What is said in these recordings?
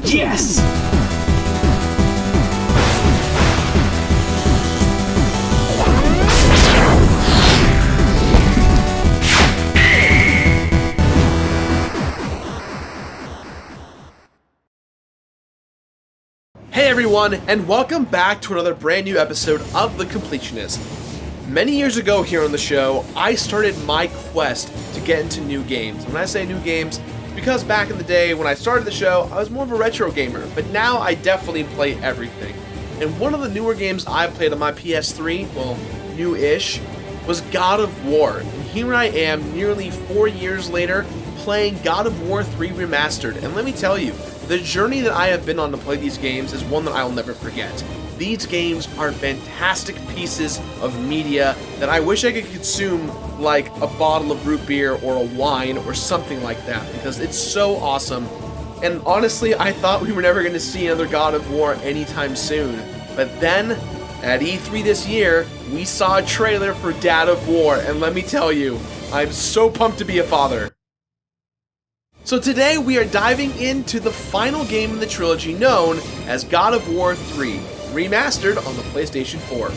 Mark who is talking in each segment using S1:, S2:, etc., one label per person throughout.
S1: Yes!
S2: Hey everyone, and welcome back to another brand new episode of The Completionist. Many years ago here on the show, I started my quest to get into new games. When I say new games, it's because back in the day when I started the show, I was more of a retro gamer, but now I definitely play everything. And one of the newer games I played on my PS3, well, new-ish, was God of War. And here I am, nearly 4 years later, playing God of War 3 Remastered. And let me tell you, the journey that I have been on to play these games is one that I will never forget. These games are fantastic pieces of media that I wish I could consume like a bottle of root beer or a wine or something like that, because it's so awesome. And honestly, I thought we were never going to see another God of War anytime soon. But then, at E3 this year, we saw a trailer for God of War, and let me tell you, I'm so pumped to be a father. So today we are diving into the final game in the trilogy known as God of War 3, remastered on the PlayStation 4.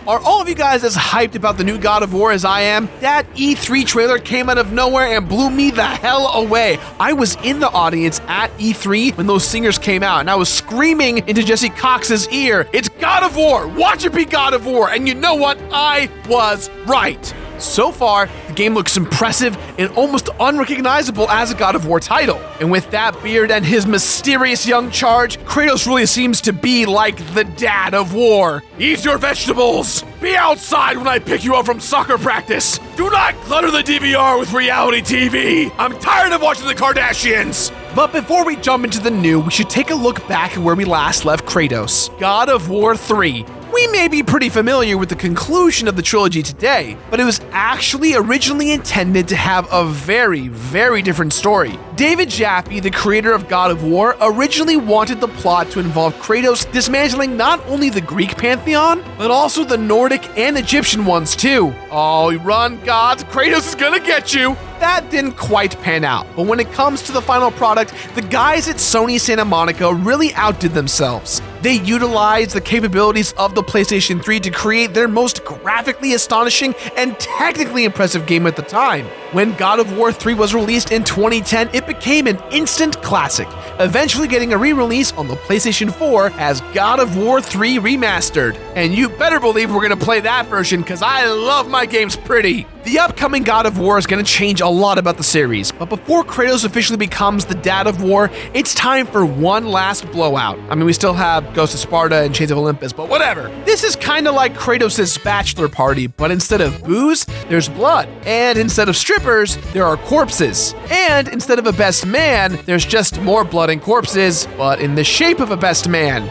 S2: Are all of you guys as hyped about the new God of War as I am? That E3 trailer came out of nowhere and blew me the hell away. I was in the audience at E3 when those singers came out, and I was screaming into Jesse Cox's ear, "It's God of War! Watch it be God of War!" And you know what? I was right. So far, the game looks impressive and almost unrecognizable as a God of War title. And with that beard and his mysterious young charge, Kratos really seems to be like the dad of war. Eat your vegetables! Be outside when I pick you up from soccer practice! Do not clutter the DVR with reality TV! I'm tired of watching the Kardashians! But before we jump into the new, we should take a look back at where we last left Kratos. God of War 3. We may be pretty familiar with the conclusion of the trilogy today, but it was actually originally intended to have a very, very different story. David Jaffe, the creator of God of War, originally wanted the plot to involve Kratos dismantling not only the Greek pantheon, but also the Nordic and Egyptian ones too. Oh, run, gods, Kratos is gonna get you! That didn't quite pan out, but when it comes to the final product, the guys at Sony Santa Monica really outdid themselves. They utilized the capabilities of the PlayStation 3 to create their most graphically astonishing and technically impressive game at the time. When God of War 3 was released in 2010, it became an instant classic, eventually getting a re-release on the PlayStation 4 as God of War 3 Remastered. And you better believe we're gonna play that version, because I love my games pretty. The upcoming God of War is going to change a lot about the series, but before Kratos officially becomes the dad of war, it's time for one last blowout. I mean, we still have Ghost of Sparta and Chains of Olympus, but whatever. This is kind of like Kratos' bachelor party, but instead of booze, there's blood. And instead of strippers, there are corpses. And instead of a best man, there's just more blood and corpses, but in the shape of a best man.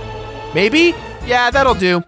S2: Maybe? Yeah, that'll do.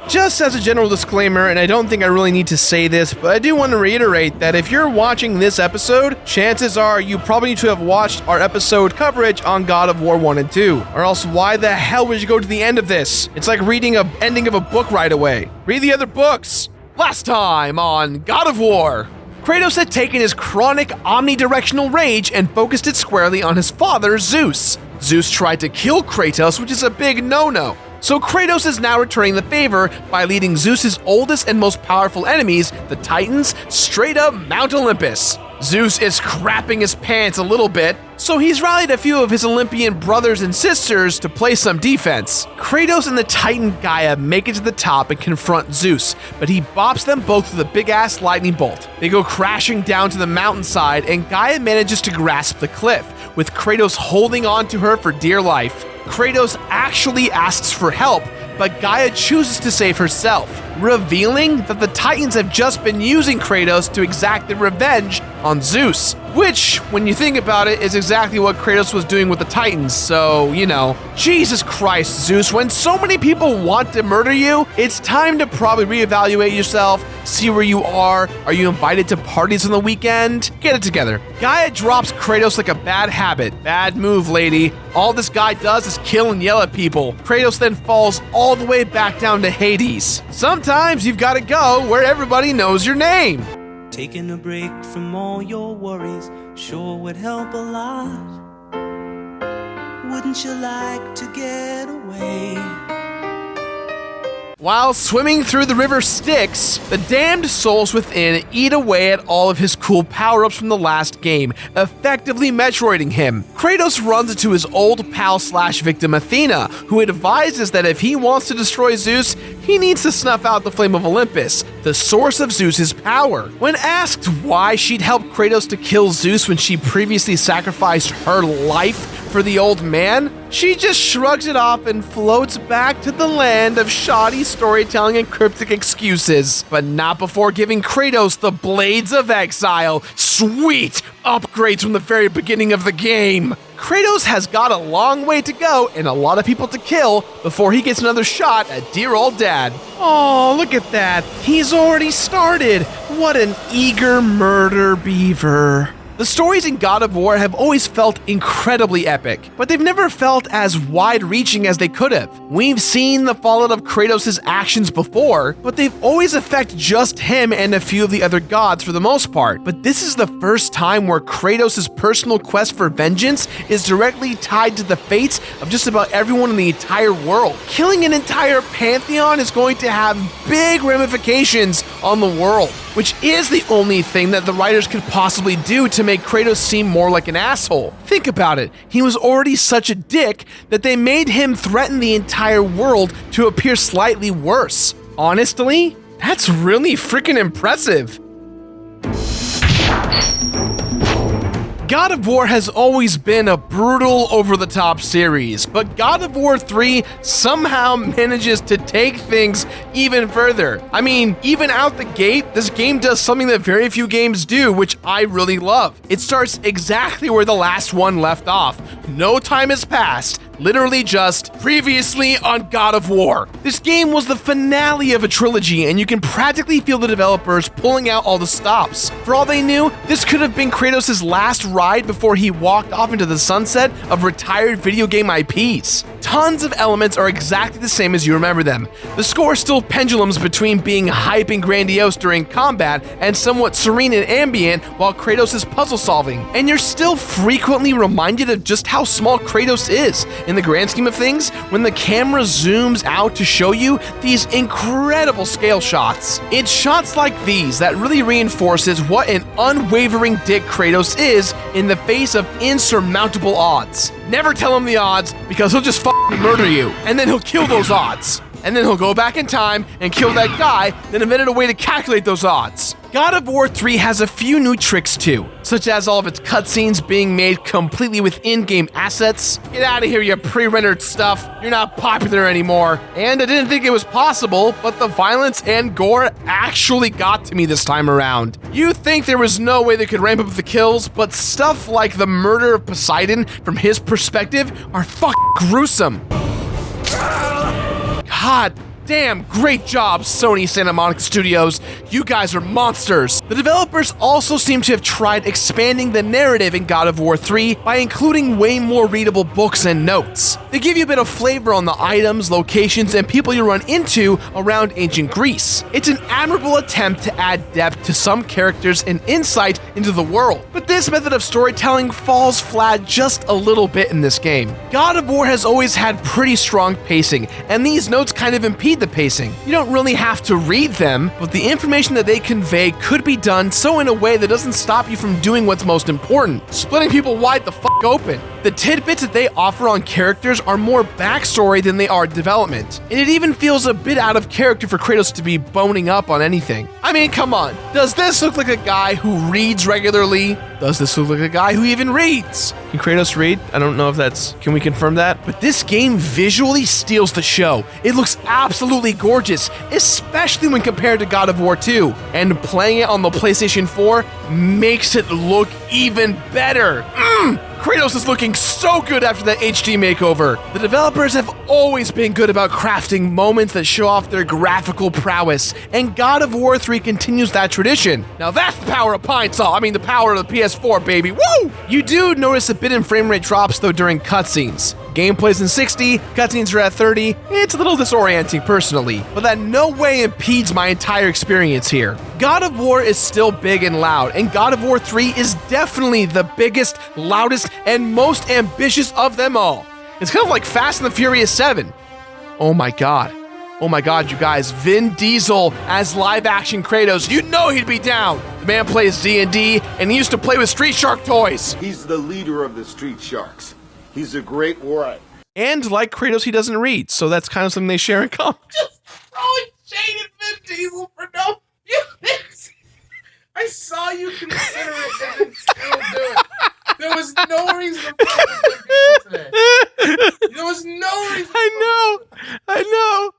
S2: Just as a general disclaimer, and I don't think I really need to say this, but I do want to reiterate that if you're watching this episode, chances are you probably need to have watched our episode coverage on God of War 1 and 2. Or else why the hell would you go to the end of this? It's like reading an ending of a book right away. Read the other books. Last time on God of War. Kratos had taken his chronic omnidirectional rage and focused it squarely on his father, Zeus. Zeus tried to kill Kratos, which is a big no-no. So Kratos is now returning the favor by leading Zeus's oldest and most powerful enemies, the Titans, straight up Mount Olympus. Zeus is crapping his pants a little bit, so he's rallied a few of his Olympian brothers and sisters to play some defense. Kratos and the Titan Gaia make it to the top and confront Zeus, but he bops them both with a big-ass lightning bolt. They go crashing down to the mountainside, and Gaia manages to grasp the cliff, with Kratos holding on to her for dear life. Kratos actually asks for help, but Gaia chooses to save herself, revealing that the Titans have just been using Kratos to exact their revenge on Zeus. Which, when you think about it, is exactly what Kratos was doing with the Titans, so, you know. Jesus Christ, Zeus, when so many people want to murder you, it's time to probably reevaluate yourself, see where you are you invited to parties on the weekend? Get it together. Gaia drops Kratos like a bad habit. Bad move, lady. All this guy does is kill and yell at people. Kratos then falls all the way back down to Hades. Sometimes you've got to go where everybody knows your name.
S1: Taking a break from all your worries sure would help a lot. Wouldn't you like to get away?
S2: While swimming through the river Styx, the damned souls within eat away at all of his cool power-ups from the last game, effectively Metroiding him. Kratos runs into his old pal/victim Athena, who advises that if he wants to destroy Zeus, he needs to snuff out the flame of Olympus, the source of Zeus's power. When asked why she'd help Kratos to kill Zeus when she previously sacrificed her life for the old man, she just shrugs it off and floats back to the land of shoddy storytelling and cryptic excuses. But not before giving Kratos the Blades of Exile. Sweet upgrades from the very beginning of the game. Kratos has got a long way to go and a lot of people to kill before he gets another shot at dear old dad. Oh, look at that. He's already started. What an eager murder beaver. The stories in God of War have always felt incredibly epic, but they've never felt as wide-reaching as they could have. We've seen the fallout of Kratos' actions before, but they've always affected just him and a few of the other gods for the most part. But this is the first time where Kratos' personal quest for vengeance is directly tied to the fates of just about everyone in the entire world. Killing an entire pantheon is going to have big ramifications on the world, which is the only thing that the writers could possibly do to make Kratos seem more like an asshole. Think about it. He was already such a dick that they made him threaten the entire world to appear slightly worse. Honestly, that's really freaking impressive. God of War has always been a brutal, over-the-top series, but God of War 3 somehow manages to take things even further. I mean, even out the gate, this game does something that very few games do, which I really love. It starts exactly where the last one left off. No time has passed. Literally just previously on God of War. This game was the finale of a trilogy, and you can practically feel the developers pulling out all the stops. For all they knew, this could have been Kratos' last ride before he walked off into the sunset of retired video game IPs. Tons of elements are exactly the same as you remember them. The score still pendulums between being hype and grandiose during combat and somewhat serene and ambient while Kratos is puzzle solving. And you're still frequently reminded of just how small Kratos is in the grand scheme of things when the camera zooms out to show you these incredible scale shots. It's shots like these that really reinforces what an unwavering dick Kratos is in the face of insurmountable odds. Never tell him the odds because he'll just fucking murder you, and then he'll kill those odds. And then he'll go back in time and kill that guy, then invent a way to calculate those odds. God of War 3 has a few new tricks too, such as all of its cutscenes being made completely with in-game assets. Get out of here, you pre-rendered stuff. You're not popular anymore. And I didn't think it was possible, but the violence and gore actually got to me this time around. You think there was no way they could ramp up the kills, but stuff like the murder of Poseidon from his perspective are fucking gruesome. God damn, great job, Sony Santa Monica Studios. You guys are monsters. The developers also seem to have tried expanding the narrative in God of War 3 by including way more readable books and notes. They give you a bit of flavor on the items, locations, and people you run into around ancient Greece. It's an admirable attempt to add depth to some characters and insight into the world, but this method of storytelling falls flat just a little bit in this game. God of War has always had pretty strong pacing, and these notes kind of impede the pacing. You don't really have to read them, but the information that they convey could be done so in a way that doesn't stop you from doing what's most important, splitting people wide the fuck open. The tidbits that they offer on characters are more backstory than they are development, and it even feels a bit out of character for Kratos to be boning up on anything. I mean, come on, does this look like a guy who reads regularly? Does this look like a guy who even reads? Can Kratos read? I don't know if that's... Can we confirm that? But this game visually steals the show. It looks absolutely gorgeous, especially when compared to God of War 2. And playing it on the PlayStation 4 makes it look even better. Kratos is looking so good after that HD makeover. The developers have always been good about crafting moments that show off their graphical prowess, and God of War 3 continues that tradition. Now that's the power of Pine Sol. I mean, the power of the PS4, baby. Woo! You do notice a bit in frame rate drops though during cutscenes. Gameplay's in 60, cutscenes are at 30. It's a little disorienting personally, but that no way impedes my entire experience here. God of War is still big and loud, and God of War 3 is definitely the biggest, loudest, and most ambitious of them all. It's kind of like Fast and the Furious 7. Oh my god. Oh my god, you guys. Vin Diesel as live-action Kratos. You know he'd be down. The man plays D&D, and he used to play with Street Shark toys.
S3: He's the leader of the Street Sharks. He's a great warrior.
S2: And like Kratos, he doesn't read, so that's kind of something they share in common.
S4: Just throwing shade at Vin Diesel for no... I saw you consider it and then still do it. There was no reason to fight Vin Diesel today. There was no reason.
S2: I know.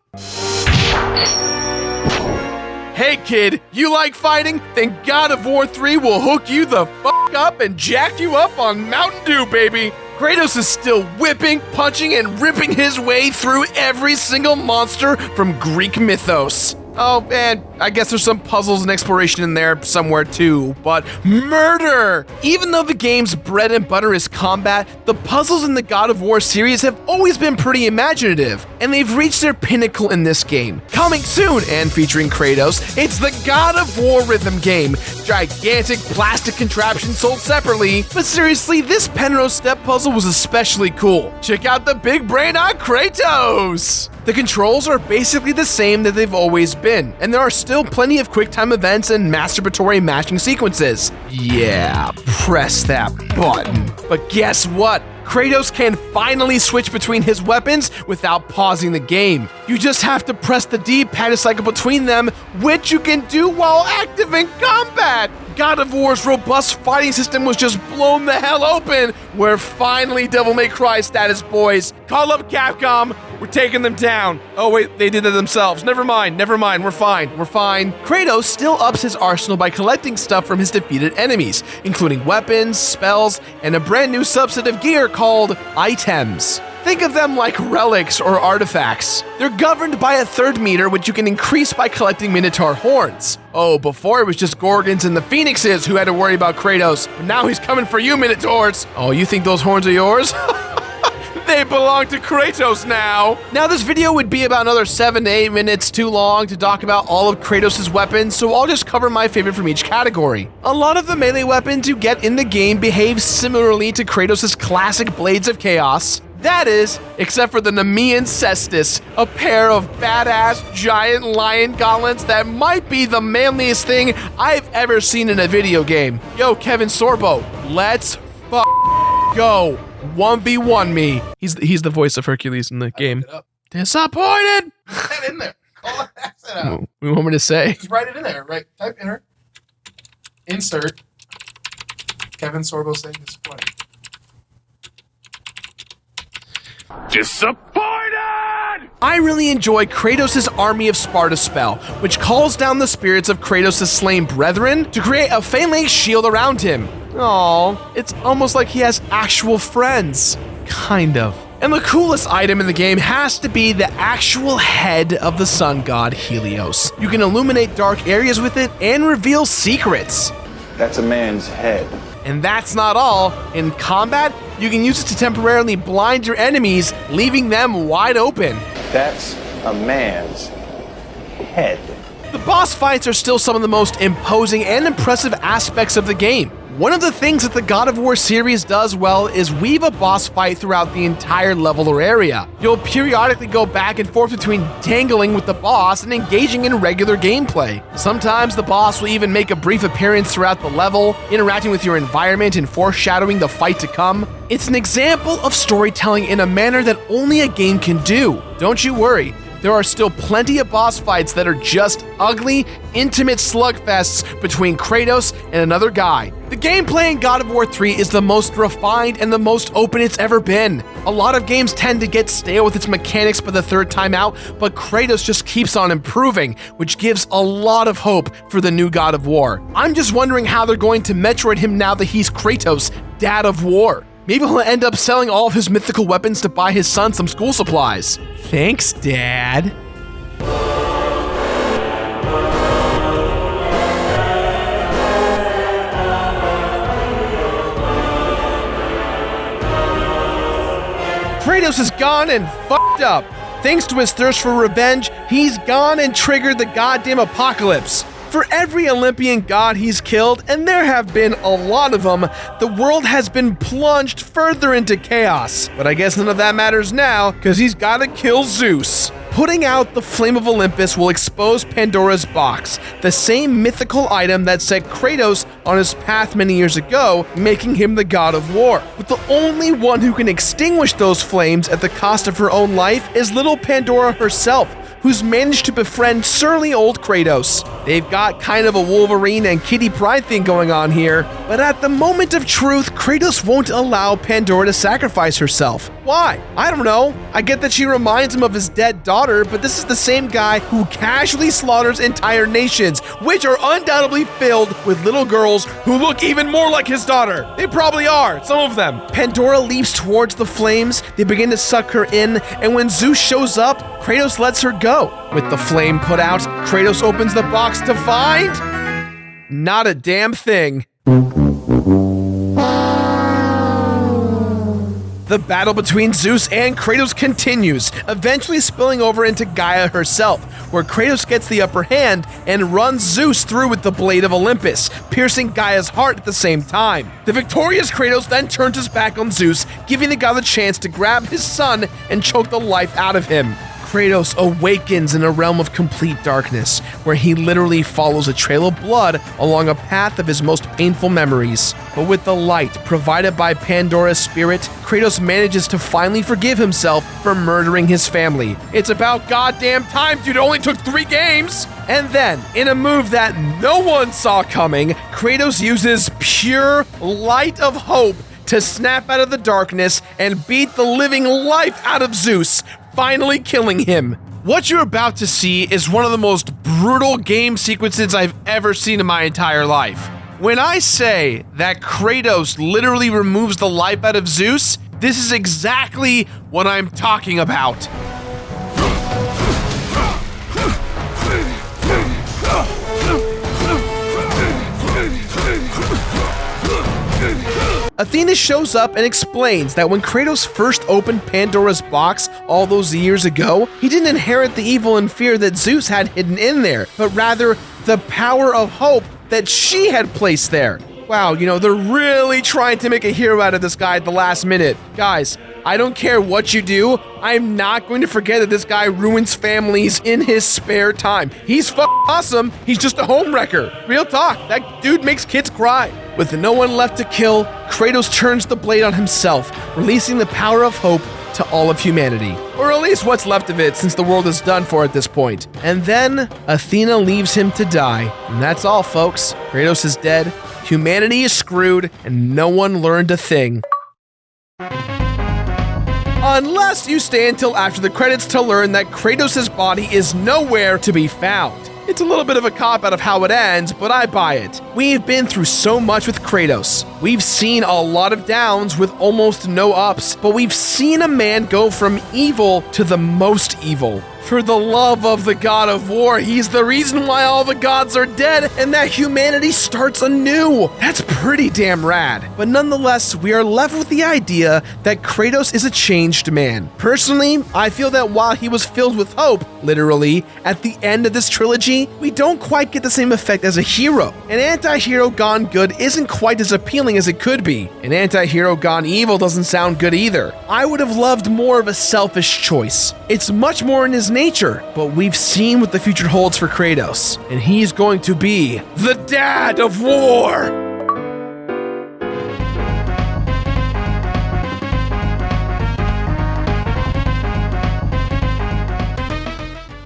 S2: Hey kid, you like fighting? Then God of War 3 will hook you the fuck up and jack you up on Mountain Dew, baby. Kratos is still whipping, punching, and ripping his way through every single monster from Greek mythos. Oh, and I guess there's some puzzles and exploration in there somewhere too, but murder! Even though the game's bread and butter is combat, the puzzles in the God of War series have always been pretty imaginative, and they've reached their pinnacle in this game. Coming soon, and featuring Kratos, it's the God of War rhythm game. Gigantic plastic contraption sold separately, but seriously, this Penrose step puzzle was especially cool. Check out the big brain on Kratos! The controls are basically the same that they've always been, and there are still plenty of QuickTime events and masturbatory mashing sequences. Yeah, press that button. But guess what? Kratos can finally switch between his weapons without pausing the game. You just have to press the D-pad to cycle between them, which you can do while active in combat. God of War's robust fighting system was just blown the hell open. We're finally Devil May Cry status, boys. Call up Capcom. We're taking them down. Oh wait, they did it themselves. Never mind, we're fine. Kratos still ups his arsenal by collecting stuff from his defeated enemies, including weapons, spells, and a brand new subset of gear called items. Think of them like relics or artifacts. They're governed by a third meter, which you can increase by collecting Minotaur horns. Oh, before it was just Gorgons and the Phoenixes who had to worry about Kratos, but now he's coming for you, Minotaurs. Oh, you think those horns are yours? They belong to Kratos now! Now this video would be about another 7 to 8 minutes too long to talk about all of Kratos' weapons, so I'll just cover my favorite from each category. A lot of the melee weapons you get in the game behave similarly to Kratos' classic Blades of Chaos. That is, except for the Nemean Cestus, a pair of badass giant lion gauntlets that might be the manliest thing I've ever seen in a video game. Yo, Kevin Sorbo, let's go. 1v1 me. He's the voice of Hercules in the game. Disappointed!
S4: Put that in there. Call that accent out.
S2: What do you want me to say?
S4: Just write it in there. Right. Type enter. Insert. Kevin Sorbo saying disappointed.
S3: Disappointed!
S2: I really enjoy Kratos' Army of Sparta spell, which calls down the spirits of Kratos' slain brethren to create a phalanx shield around him. Aww, it's almost like he has actual friends. Kind of. And the coolest item in the game has to be the actual head of the sun god Helios. You can illuminate dark areas with it and reveal secrets.
S3: That's a man's head.
S2: And that's not all. In combat, you can use it to temporarily blind your enemies, leaving them wide open.
S3: That's a man's head.
S2: The boss fights are still some of the most imposing and impressive aspects of the game. One of the things that the God of War series does well is weave a boss fight throughout the entire level or area. You'll periodically go back and forth between tangling with the boss and engaging in regular gameplay. Sometimes the boss will even make a brief appearance throughout the level, interacting with your environment and foreshadowing the fight to come. It's an example of storytelling in a manner that only a game can do. Don't you worry. There are still plenty of boss fights that are just ugly, intimate slugfests between Kratos and another guy. The gameplay in God of War 3 is the most refined and the most open it's ever been. A lot of games tend to get stale with its mechanics by the third time out, but Kratos just keeps on improving, which gives a lot of hope for the new God of War. I'm just wondering how they're going to Metroid him now that he's Kratos, Dad of War. Maybe he'll end up selling all of his mythical weapons to buy his son some school supplies. Thanks, Dad. Kratos is gone and fucked up. Thanks to his thirst for revenge, he's gone and triggered the goddamn apocalypse. For every Olympian god he's killed, and there have been a lot of them, the world has been plunged further into chaos. But I guess none of that matters now, because he's gotta kill Zeus. Putting out the flame of Olympus will expose Pandora's box, the same mythical item that set Kratos on his path many years ago, making him the god of war. But the only one who can extinguish those flames at the cost of her own life is little Pandora herself, who's managed to befriend surly old Kratos. They've got kind of a Wolverine and Kitty Pryde thing going on here, but at the moment of truth, Kratos won't allow Pandora to sacrifice herself. Why? I don't know. I get that she reminds him of his dead daughter, but this is the same guy who casually slaughters entire nations, which are undoubtedly filled with little girls who look even more like his daughter. They probably are, some of them. Pandora leaps towards the flames, they begin to suck her in, and when Zeus shows up, Kratos lets her go. With the flame put out, Kratos opens the box to find... not a damn thing. The battle between Zeus and Kratos continues, eventually spilling over into Gaia herself, where Kratos gets the upper hand and runs Zeus through with the blade of Olympus, piercing Gaia's heart at the same time. The victorious Kratos then turns his back on Zeus, giving the god the chance to grab his son and choke the life out of him. Kratos awakens in a realm of complete darkness, where he literally follows a trail of blood along a path of his most painful memories. But with the light provided by Pandora's spirit, Kratos manages to finally forgive himself for murdering his family. It's about goddamn time, dude, it only took 3 games! And then, in a move that no one saw coming, Kratos uses pure light of hope to snap out of the darkness and beat the living life out of Zeus, finally killing him. What you're about to see is one of the most brutal game sequences I've ever seen in my entire life. When I say that Kratos literally removes the life out of Zeus, this is exactly what I'm talking about. Athena shows up and explains that when Kratos first opened Pandora's box all those years ago, he didn't inherit the evil and fear that Zeus had hidden in there, but rather the power of hope that she had placed there. Wow, you know, they're really trying to make a hero out of this guy at the last minute. Guys, I don't care what you do, I'm not going to forget that this guy ruins families in his spare time. He's awesome, he's just a homewrecker. Real talk, that dude makes kids cry. With no one left to kill, Kratos turns the blade on himself, releasing the power of hope to all of humanity. Or at least what's left of it, since the world is done for at this point. And then, Athena leaves him to die. And that's all, folks. Kratos is dead, humanity is screwed, and no one learned a thing. Unless you stay until after the credits to learn that Kratos' body is nowhere to be found. It's a little bit of a cop-out of how it ends, but I buy it. We've been through so much with Kratos. We've seen a lot of downs with almost no ups, but we've seen a man go from evil to the most evil. For the love of the God of War, he's the reason why all the gods are dead and that humanity starts anew. That's pretty damn rad. But nonetheless, we are left with the idea that Kratos is a changed man. Personally, I feel that while he was filled with hope, literally, at the end of this trilogy, we don't quite get the same effect as a hero. An anti-hero gone good isn't quite as appealing as it could be. An anti-hero gone evil doesn't sound good either. I would have loved more of a selfish choice. It's much more in his nature, but we've seen what the future holds for Kratos, and he's going to be the dad of war!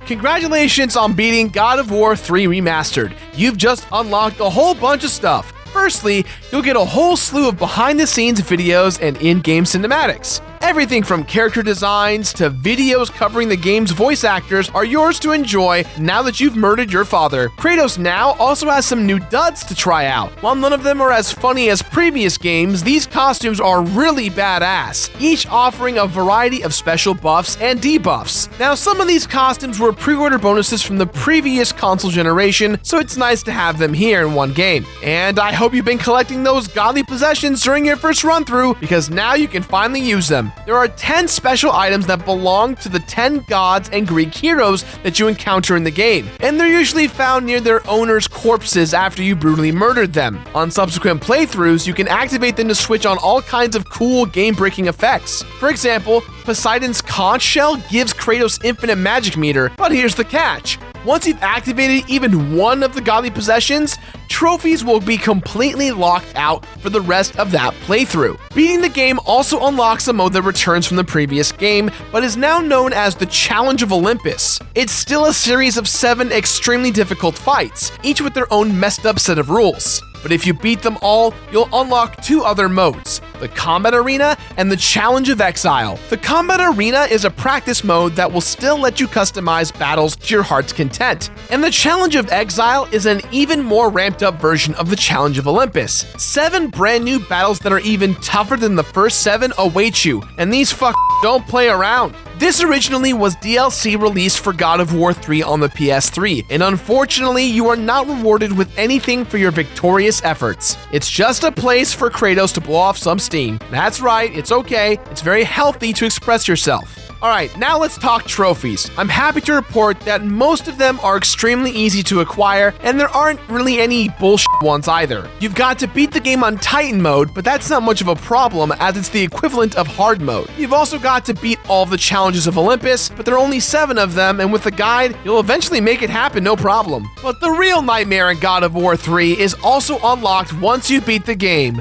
S2: Congratulations on beating God of War 3 Remastered. You've just unlocked a whole bunch of stuff. Firstly, you'll get a whole slew of behind-the-scenes videos and in-game cinematics. Everything from character designs to videos covering the game's voice actors are yours to enjoy now that you've murdered your father. Kratos now also has some new duds to try out. While none of them are as funny as previous games, these costumes are really badass, each offering a variety of special buffs and debuffs. Now, some of these costumes were pre-order bonuses from the previous console generation, so it's nice to have them here in one game. And I hope you've been collecting those godly possessions during your first run through, because now you can finally use them. There are 10 special items that belong to the 10 gods and Greek heroes that you encounter in the game, and they're usually found near their owners' corpses after you brutally murdered them. On subsequent playthroughs, you can activate them to switch on all kinds of cool game-breaking effects. For example, Poseidon's conch shell gives Kratos infinite magic meter, but here's the catch. Once you've activated even one of the godly possessions, trophies will be completely locked out for the rest of that playthrough. Beating the game also unlocks a mode that returns from the previous game, but is now known as the Challenge of Olympus. It's still a series of 7 extremely difficult fights, each with their own messed up set of rules. But if you beat them all, you'll unlock 2 other modes, the Combat Arena and the Challenge of Exile. The Combat Arena is a practice mode that will still let you customize battles to your heart's content. And the Challenge of Exile is an even more ramped up version of the Challenge of Olympus. 7 brand new battles that are even tougher than the first 7 await you, and these don't play around. This originally was DLC released for God of War 3 on the PS3, and unfortunately you are not rewarded with anything for your victorious efforts. It's just a place for Kratos to blow off some steam. That's right, it's okay. It's very healthy to express yourself. Alright, now let's talk trophies. I'm happy to report that most of them are extremely easy to acquire, and there aren't really any bullshit ones either. You've got to beat the game on Titan mode, but that's not much of a problem as it's the equivalent of hard mode. You've also got to beat all of the challenges of Olympus, but there are only 7 of them, and with a guide, you'll eventually make it happen no problem. But the real nightmare in God of War 3 is also unlocked once you beat the game.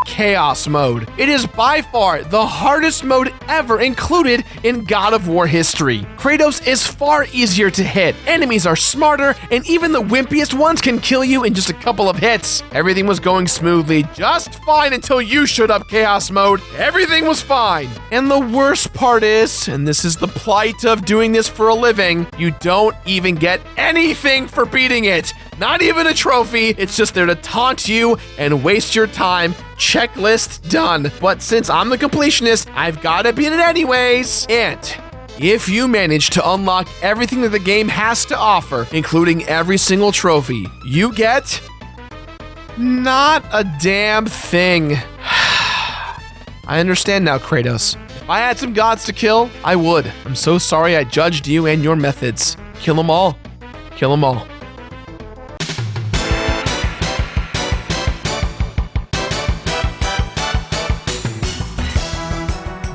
S2: Chaos mode. It is by far the hardest mode ever included in God of War history. Kratos is far easier to hit, enemies are smarter, and even the wimpiest ones can kill you in just a couple of hits. Everything was going smoothly, just fine until you showed up Chaos mode. Everything was fine. And the worst part is, and this is the plight of doing this for a living, you don't even get anything for beating it. Not even a trophy, it's just there to taunt you and waste your time. Checklist done. But since I'm the completionist, I've gotta beat it anyways. And if you manage to unlock everything that the game has to offer, including every single trophy, you get not a damn thing. I understand now, Kratos. If I had some gods to kill, I would. I'm so sorry I judged you and your methods. Kill them all. Kill them all.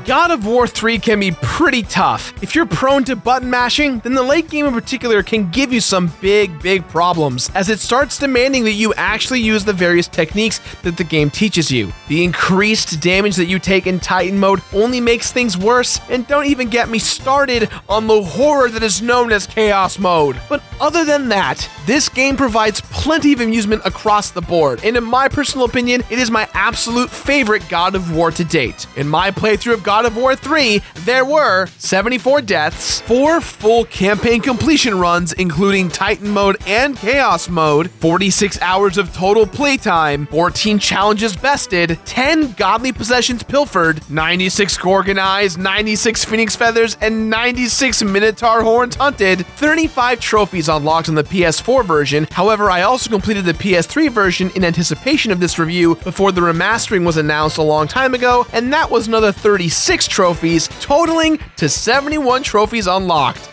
S2: God of War 3 can be pretty tough. If you're prone to button mashing, then the late game in particular can give you some big problems, as it starts demanding that you actually use the various techniques that the game teaches you. The increased damage that you take in Titan mode only makes things worse, and don't even get me started on the horror that is known as Chaos mode. But other than that, this game provides plenty of amusement across the board, and in my personal opinion, it is my absolute favorite God of War to date. In my playthrough of God of War 3, there were 74 deaths, 4 full campaign completion runs, including Titan mode and Chaos mode, 46 hours of total playtime, 14 challenges bested, 10 godly possessions pilfered, 96 Gorgon eyes, 96 Phoenix feathers, and 96 Minotaur horns hunted, 35 trophies unlocked on the PS4 version. However, I also completed the PS3 version in anticipation of this review before the remastering was announced a long time ago, and that was another 36 trophies, totaling to 71 trophies unlocked.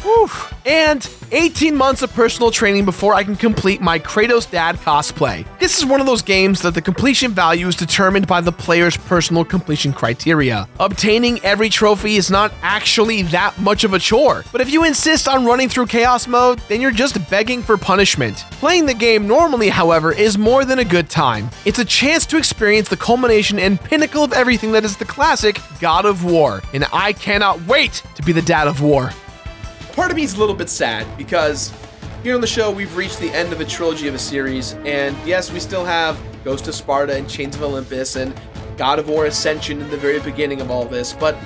S2: Whew. And 18 months of personal training before I can complete my Kratos dad cosplay. This is one of those games that the completion value is determined by the player's personal completion criteria. Obtaining every trophy is not actually that much of a chore, but if you insist on running through Chaos mode, then you're just begging for punishment. Playing the game normally, however, is more than a good time. It's a chance to experience the culmination and pinnacle of everything that is the classic God of War, and I cannot wait to be the dad of war. Part of me is a little bit sad because here on the show we've reached the end of a trilogy of a series, and yes, we still have Ghost of Sparta and Chains of Olympus and God of War Ascension in the very beginning of all this, but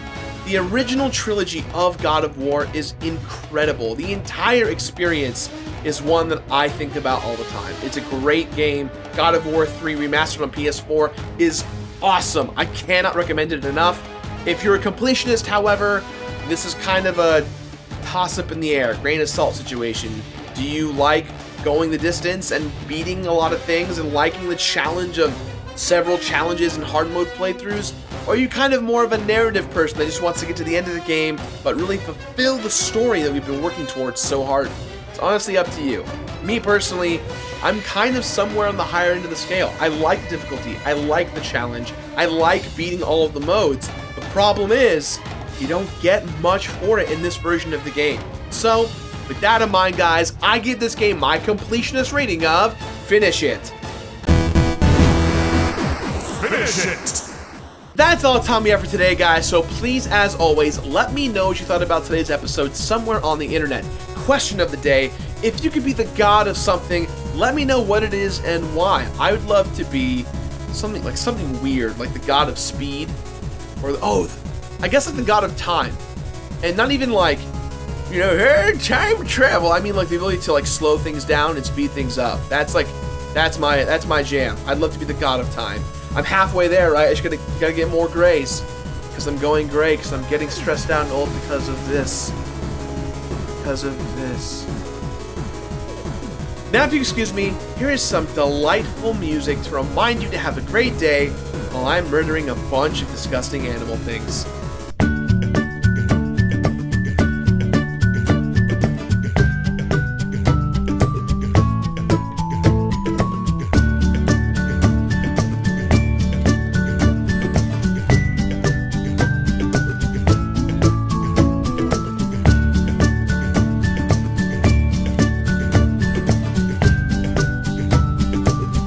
S2: the original trilogy of God of War is incredible. The entire experience is one that I think about all the time. It's a great game. God of War 3 Remastered on PS4 is awesome. I cannot recommend it enough. If you're a completionist, however, this is kind of a toss-up in the air, grain of salt situation. Do you like going the distance and beating a lot of things and liking the challenge of several challenges and hard mode playthroughs? Or are you kind of more of a narrative person that just wants to get to the end of the game, but really fulfill the story that we've been working towards so hard? It's honestly up to you. Me personally, I'm kind of somewhere on the higher end of the scale. I like the difficulty, I like the challenge, I like beating all of the modes. The problem is, you don't get much for it in this version of the game. So, with that in mind, guys, I give this game my completionist rating of finish it.
S5: Finish it!
S2: That's all the time we have for today, guys, so please, as always, let me know what you thought about today's episode somewhere on the internet. Question of the day: if you could be the god of something, let me know what it is and why. I would love to be something weird, like the god of speed, or I guess like the god of time. And not even like, you know, hey, time travel. I mean like the ability to like slow things down and speed things up. That's my jam. I'd love to be the god of time. I'm halfway there, right? I just gotta get more grays, because I'm going gray, because I'm getting stressed out and old because of this. Now, if you excuse me, here is some delightful music to remind you to have a great day while I'm murdering a bunch of disgusting animal things.